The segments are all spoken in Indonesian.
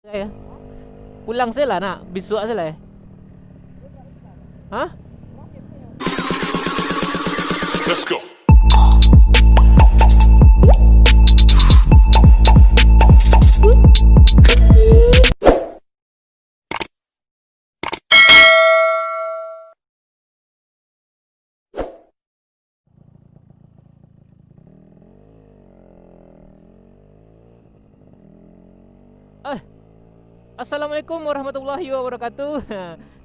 Ya. Pulang sila nak, besok sila. Hah? Let's go. Eh, Assalamualaikum warahmatullahi wabarakatuh.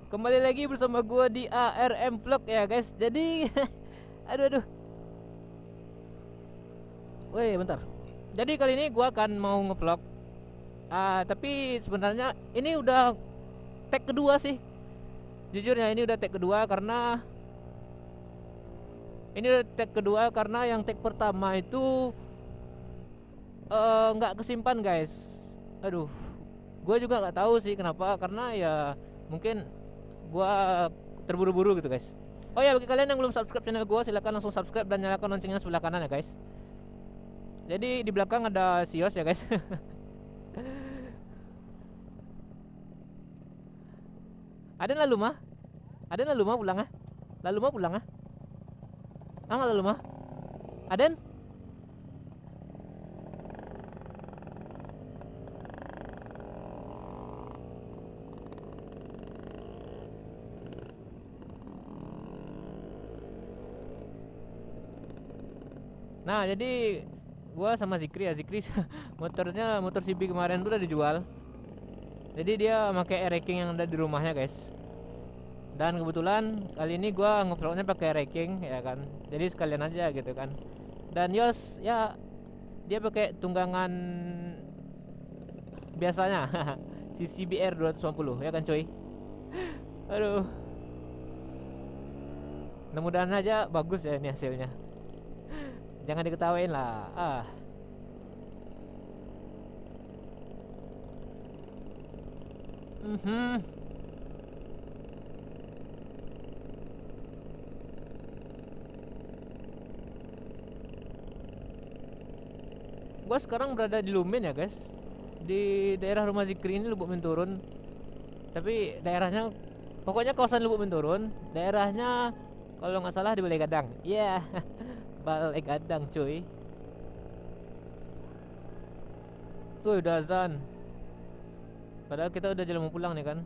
Kembali lagi bersama gua di ARM Vlog ya guys. Jadi aduh aduh. Woi, bentar. Jadi kali ini gua akan mau ngevlog. Tapi sebenarnya ini udah tag kedua sih. Jujurnya ini udah tag kedua karena yang tag pertama itu nggak kesimpan guys. Aduh, gue juga nggak tahu sih kenapa, karena ya mungkin gue terburu-buru gitu guys. Oh ya, bagi kalian yang belum subscribe channel gue, silahkan langsung subscribe dan nyalakan loncengnya sebelah kanan ya guys. Jadi di belakang ada Sios ya guys. Ada lalu mah, pulang ah, lalu mah pulang ah, nggak lalu mah, Aden. Nah jadi gua sama Zikri motornya, motor CB kemarin tuh udah dijual. Jadi dia pakai air-racking yang ada di rumahnya guys. Dan kebetulan kali ini gua ngevlognya pakai racking ya kan. Jadi sekalian aja gitu kan. Dan Yos ya dia pakai tunggangan biasanya. Si CBR 250 ya kan coy. Aduh. Mudah-mudahan aja bagus ya ini hasilnya. Jangan diketawain lah. Mhm. Gua sekarang berada di Lumen ya guys. Di daerah rumah Zikri ini, Lubuk Menturun. Tapi daerahnya, pokoknya kawasan Lubuk Menturun. Daerahnya kalau nggak salah di Balai Gadang. Iya, yeah. Balai Gadang cuy. Udah azan. Padahal kita udah jalan mau pulang nih kan.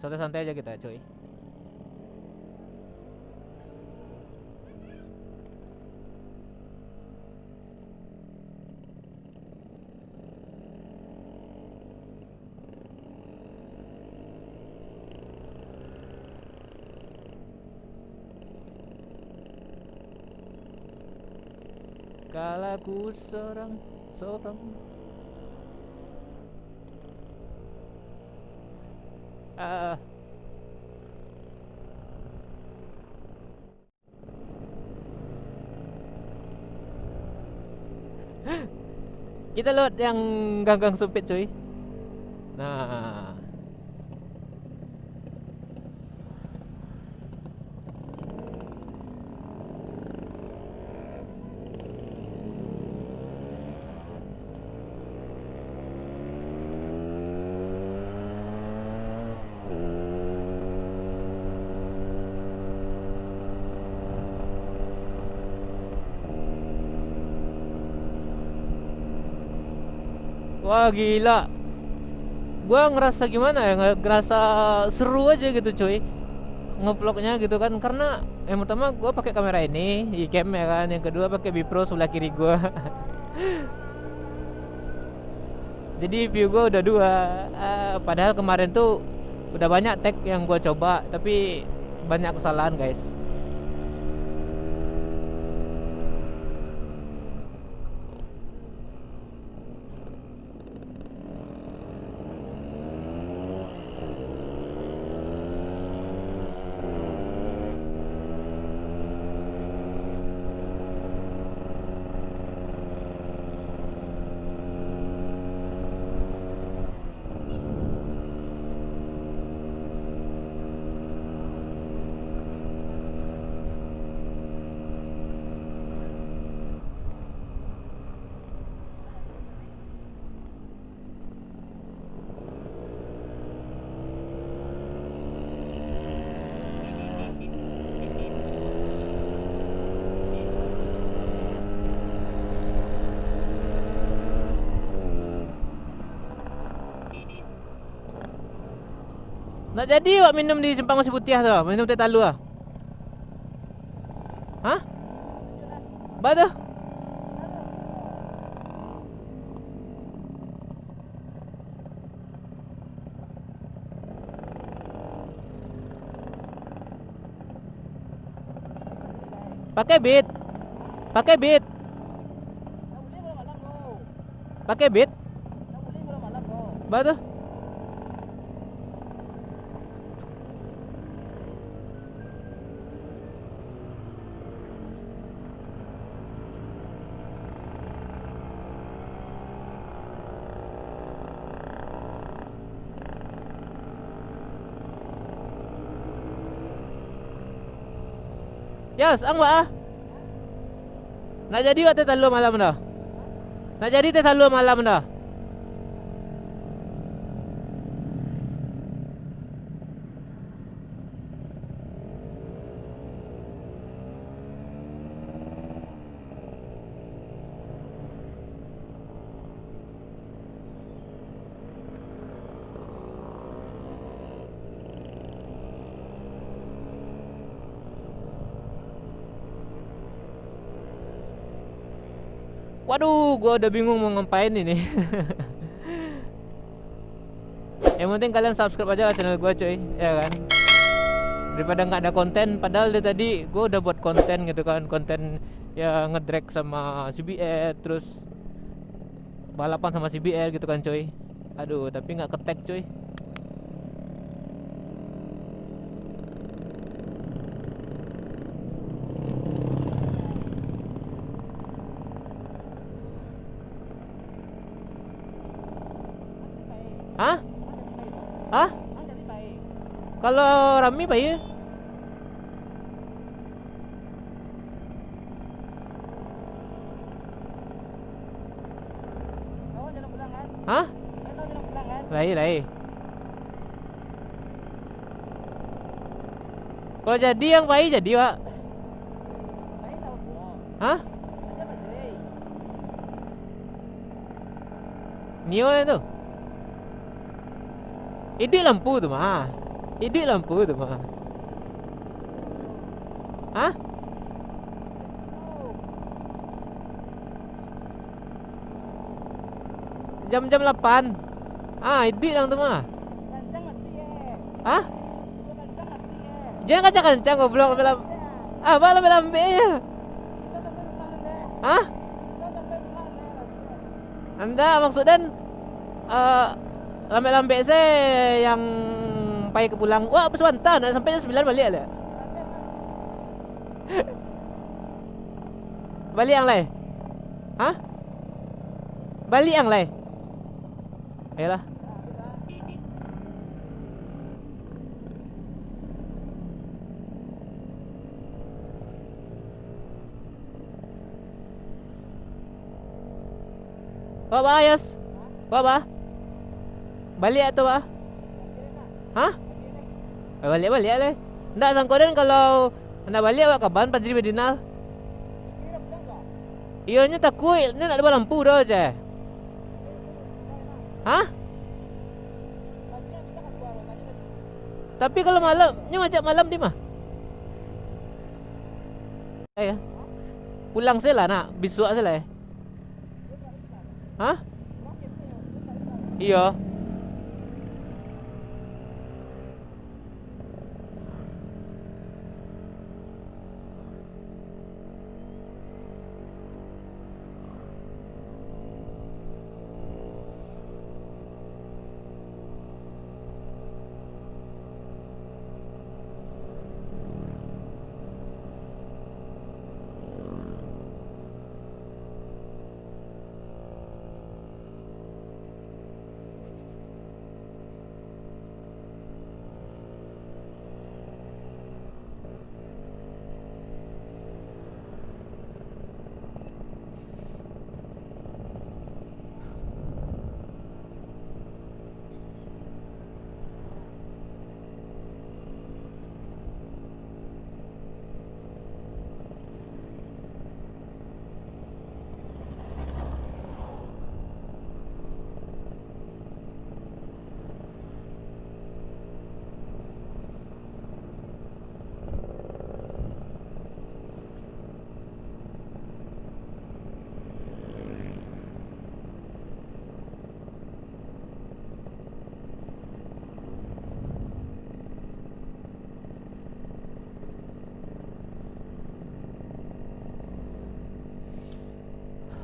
Santai-santai aja kita cuy. Kalaku seorang ah kita lewat yang gang-gang sempit cuy. Nah, wah gila. Gua ngerasa gimana ya, ngerasa seru aja gitu cuy ngevlognya gitu kan, karena yang pertama gua pakai kamera ini Gcam ya kan, yang kedua pakai Bipro sebelah kiri gua. Jadi view gua udah dua. Padahal kemarin tuh udah banyak tag yang gua coba, tapi banyak kesalahan guys. Nak jadi wak minum di Simpang Masih Putih tu, minum teh talu ah. Hah? Bada. Pakai beat. Pakai beat. Pakai beat. Bada. Yes, ang ba ah? Nak jadi wak teh talu malam dah. Nak jadi teh talu malam dah. Waduh, gua udah bingung mau ngapain ini. Yang penting kalian subscribe aja channel gua cuy, ya kan. Daripada nggak ada konten, padahal dari tadi gua udah buat konten gitu kan, konten ya ngedrag sama CBR, terus balapan sama CBR gitu kan cuy. Aduh, tapi nggak ketek cuy. Hah? Hah? Kalau Rami baik. Hah? Lai. Kalau jadi yang baik jadi, Pak. Hah? Nio itu. Ini lampu tu mah. Ini lampu tu mah. Hah? Jam-jam 8. Ah, ini lang tu mah. Hah? Jangan kencang-kencang goblok lambe. Ah, ba lambe ya. Hah? Anda maksudnya lambe-lambe saya yang pai ke pulang. Wah, sebentar nak sampai jam 9 balik lah. Balik yang lain. Hah? Balik yang lain. Ayolah. Kau apa, Yos? Kau apa? Balik atau apa? Hah? Balik lah. Ndak sangkodan kalau nak balik awak kapan pas jadi Medinal? Iyanya takut, ni nak ada lampu dah je. Hah? Tapi kalau malam, ni macam malam di mah? Ya. Pulang saya lah nak, besok saya lah. Hah? Iya.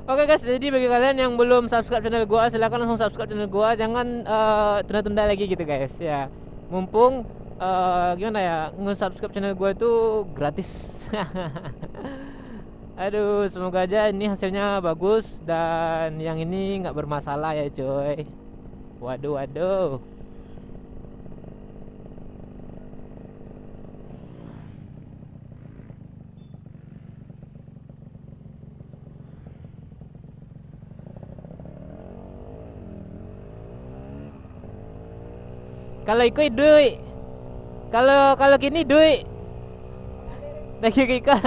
Oke guys, jadi bagi kalian yang belum subscribe channel gua, silahkan langsung subscribe channel gua. Jangan tunda-tunda lagi gitu guys ya. Mumpung gimana ya, nge-subscribe channel gua itu gratis. Aduh, semoga aja ini hasilnya bagus dan yang ini nggak bermasalah ya coy. Waduh, waduh. Kalau ikut duit. Kalau gini duit. Lagi ikut.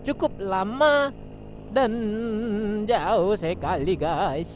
Cukup lama dan jauh sekali guys.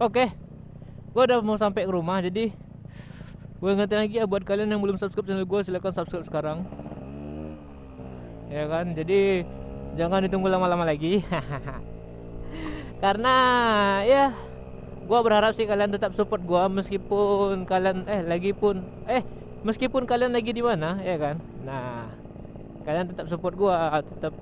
Oke, gua udah mau sampai ke rumah. Jadi gue ingetin lagi ya, buat kalian yang belum subscribe channel gue, silahkan subscribe sekarang. Ya kan, jadi jangan ditunggu lama-lama lagi. Karena ya, gue berharap sih kalian tetap support gue meskipun kalian meskipun kalian lagi di mana, ya kan. Nah, kalian tetap support gue, tetap